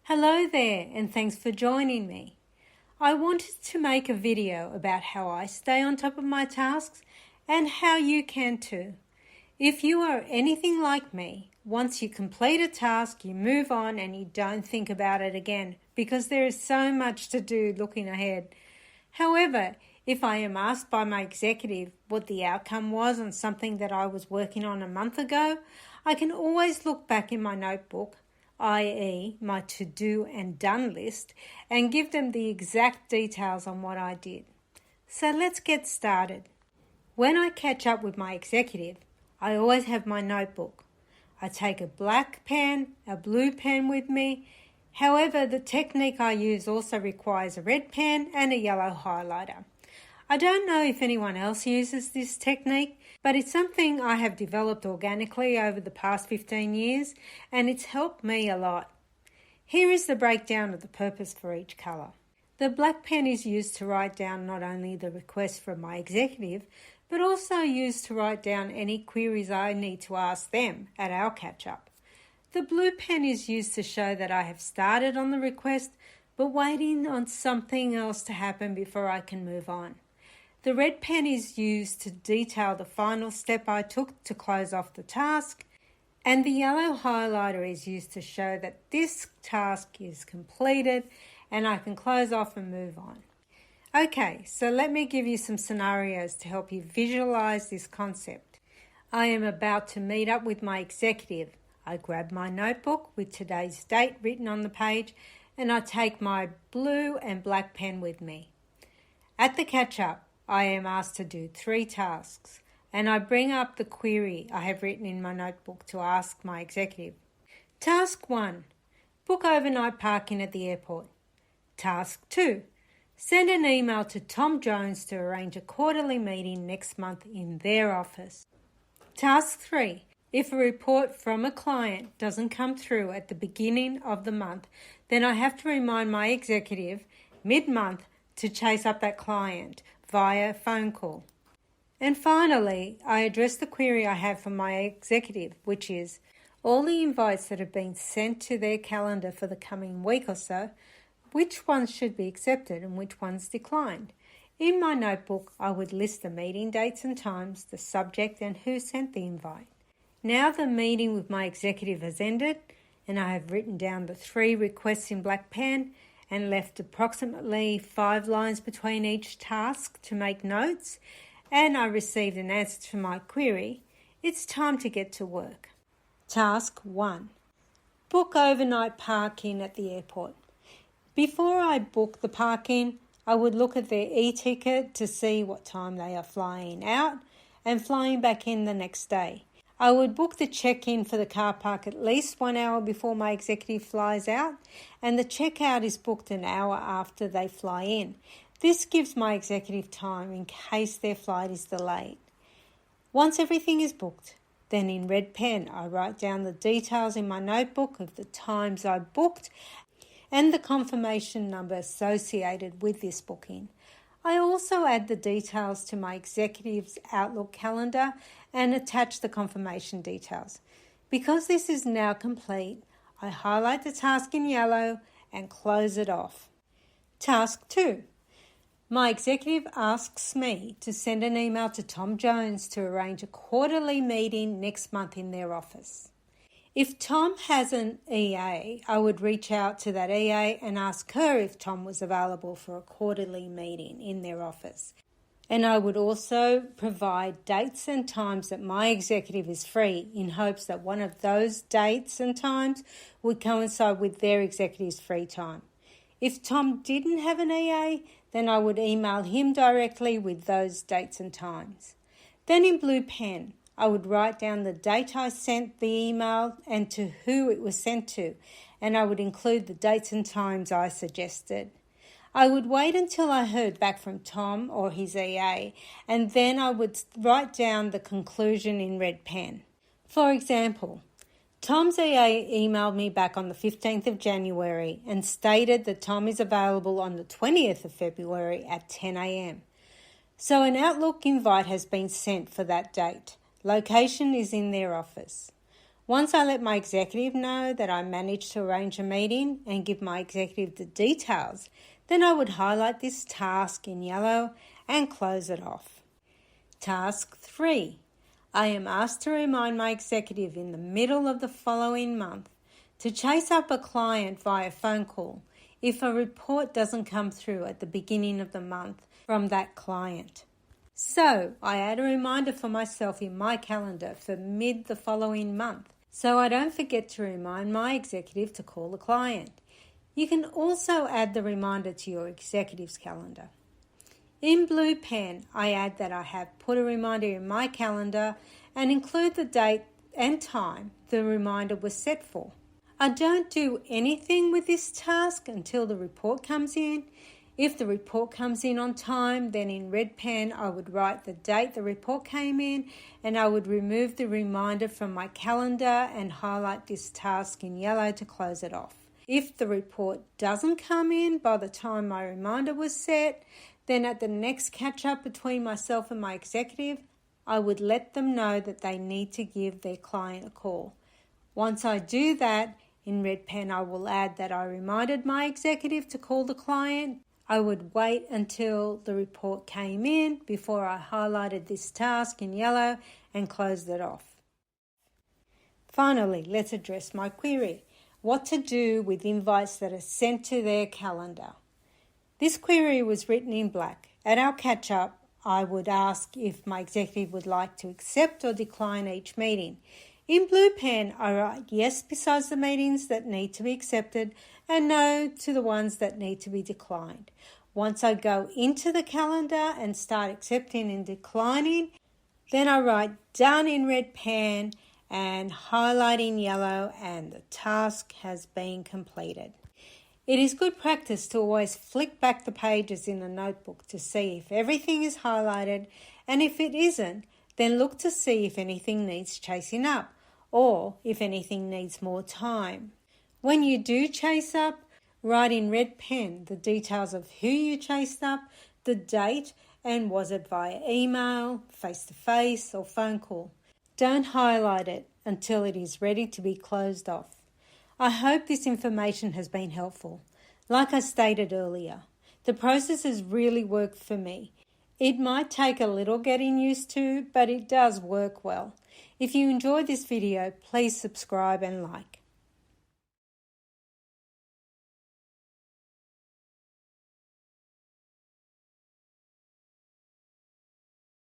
Hello there, and thanks for joining me. I wanted to make a video about how I stay on top of my tasks and how you can too. If you are anything like me, once you complete a task, you move on and you don't think about it again because there is so much to do looking ahead. However, if I am asked by my executive what the outcome was on something that I was working on a month ago, I can always look back in my notebook, i.e. my to-do and done list, and give them the exact details on what I did. So let's get started. When I catch up with my executive, I always have my notebook. I take a black pen, a blue pen with me. However, the technique I use also requires a red pen and a yellow highlighter. I don't know if anyone else uses this technique, but it's something I have developed organically over the past 15 years, and it's helped me a lot. Here is the breakdown of the purpose for each colour. The black pen is used to write down not only the request from my executive, but also used to write down any queries I need to ask them at our catch-up. The blue pen is used to show that I have started on the request, but waiting on something else to happen before I can move on. The red pen is used to detail the final step I took to close off the task, and the yellow highlighter is used to show that this task is completed and I can close off and move on. Okay, so let me give you some scenarios to help you visualize this concept. I am about to meet up with my executive. I grab my notebook with today's date written on the page, and I take my blue and black pen with me. At the catch-up, I am asked to do 3 tasks, and I bring up the query I have written in my notebook to ask my executive. Task 1, book overnight parking at the airport. Task 2, send an email to Tom Jones to arrange a quarterly meeting next month in their office. Task 3, if a report from a client doesn't come through at the beginning of the month, then I have to remind my executive mid-month to chase up that client via phone call. And finally, I address the query I have from my executive, which is all the invites that have been sent to their calendar for the coming week or so, which ones should be accepted and which ones declined. In my notebook, I would list the meeting dates and times, the subject and who sent the invite. Now the meeting with my executive has ended, and I have written down the 3 requests in black pen and left approximately 5 lines between each task to make notes, and I received an answer to my query. It's time to get to work. Task 1. Book overnight parking at the airport. Before I book the parking, I would look at their e-ticket to see what time they are flying out and flying back in the next day. I would book the check-in for the car park at least 1 hour before my executive flies out, and the check-out is booked an hour after they fly in. This gives my executive time in case their flight is delayed. Once everything is booked, then in red pen I write down the details in my notebook of the times I booked and the confirmation number associated with this booking. I also add the details to my executive's Outlook calendar and attach the confirmation details. Because this is now complete, I highlight the task in yellow and close it off. Task 2. My executive asks me to send an email to Tom Jones to arrange a quarterly meeting next month in their office. If Tom has an EA, I would reach out to that EA and ask her if Tom was available for a quarterly meeting in their office. And I would also provide dates and times that my executive is free in hopes that one of those dates and times would coincide with their executive's free time. If Tom didn't have an EA, then I would email him directly with those dates and times. Then in blue pen, I would write down the date I sent the email and to who it was sent to, and I would include the dates and times I suggested. I would wait until I heard back from Tom or his EA, and then I would write down the conclusion in red pen. For example, Tom's EA emailed me back on the 15th of January and stated that Tom is available on the 20th of February at 10 a.m. So an Outlook invite has been sent for that date. Location is in their office. Once I let my executive know that I managed to arrange a meeting and give my executive the details, then I would highlight this task in yellow and close it off. Task 3. I am asked to remind my executive in the middle of the following month to chase up a client via phone call if a report doesn't come through at the beginning of the month from that client. So I add a reminder for myself in my calendar for mid the following month, so I don't forget to remind my executive to call the client. You can also add the reminder to your executive's calendar. In Blue Pen, I add that I have put a reminder in my calendar and include the date and time the reminder was set for. I don't do anything with this task until the report comes in. If the report comes in on time, then in red pen I would write the date the report came in, and I would remove the reminder from my calendar and highlight this task in yellow to close it off. If the report doesn't come in by the time my reminder was set, then at the next catch-up between myself and my executive, I would let them know that they need to give their client a call. Once I do that, in red pen I will add that I reminded my executive to call the client. I would wait until the report came in before I highlighted this task in yellow and closed it off. Finally, let's address my query. What to do with invites that are sent to their calendar. This query was written in black. At our catch-up, I would ask if my executive would like to accept or decline each meeting. In blue pen, I write yes besides the meetings that need to be accepted and no to the ones that need to be declined. Once I go into the calendar and start accepting and declining, then I write done in red pen and highlight in yellow, and the task has been completed. It is good practice to always flick back the pages in the notebook to see if everything is highlighted, and if it isn't, then look to see if anything needs chasing up or if anything needs more time. When you do chase up, write in red pen the details of who you chased up, the date, and was it via email, face-to-face, or phone call. Don't highlight it until it is ready to be closed off. I hope this information has been helpful. Like I stated earlier, the process has really worked for me. It might take a little getting used to, but it does work well. If you enjoyed this video, please subscribe and like.